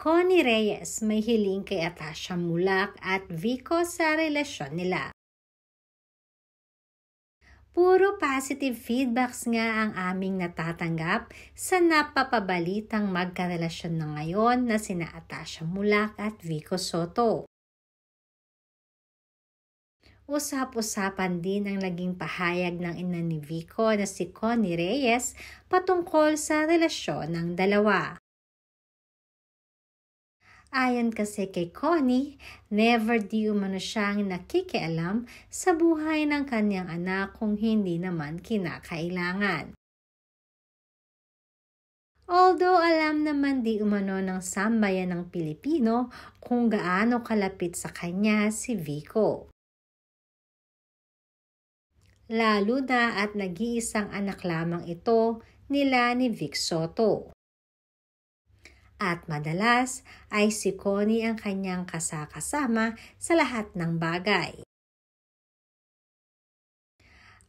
Connie Reyes may hiling kay Atasha Mulak at Vico sa relasyon nila. Puro positive feedbacks nga ang aming natatanggap sa napapabalitang magkarelasyon na ngayon na sina Atasha Mulak at Vico Soto. Usap-usapan din ang naging pahayag ng ina ni Vico na si Connie Reyes patungkol sa relasyon ng dalawa. Ayon kasi kay Connie, never di umano siyang nakikialam sa buhay ng kanyang anak kung hindi naman kinakailangan. Although alam naman di umano ng sambayan ng Pilipino kung gaano kalapit sa kanya si Vico. Lalo na at nag-iisang anak lamang ito nila ni Vic Soto. At madalas ay si Connie ang kanyang kasakasama sa lahat ng bagay.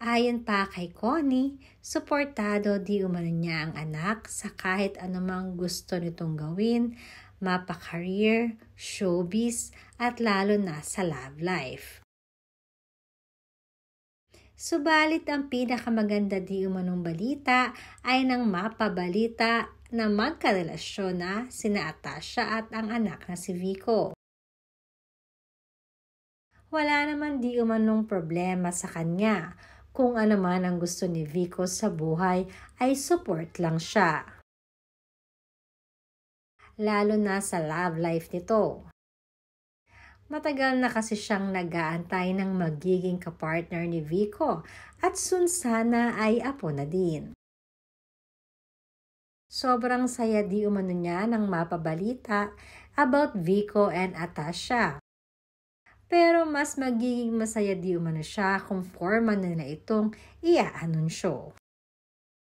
Ayon pa kay Connie, suportado di umano niya ang anak sa kahit anumang gusto nitong gawin, mapa-career, showbiz at lalo na sa love life. Subalit ang pinakamaganda di umanong balita ay nang mapabalita na magkarelasyon na sina Atasha at ang anak na si Vico. Wala naman di umanong problema sa kanya. Kung ano man ang gusto ni Vico sa buhay ay support lang siya. Lalo na sa love life nito. Matagal na kasi siyang nag-aantay ng magiging kapartner ni Vico at soon sana ay apo na din. Sobrang saya di umano niya nang mapabalita about Vico and Atasha. Pero mas magiging masaya di umano siya kung formal na itong ia-anunsyo.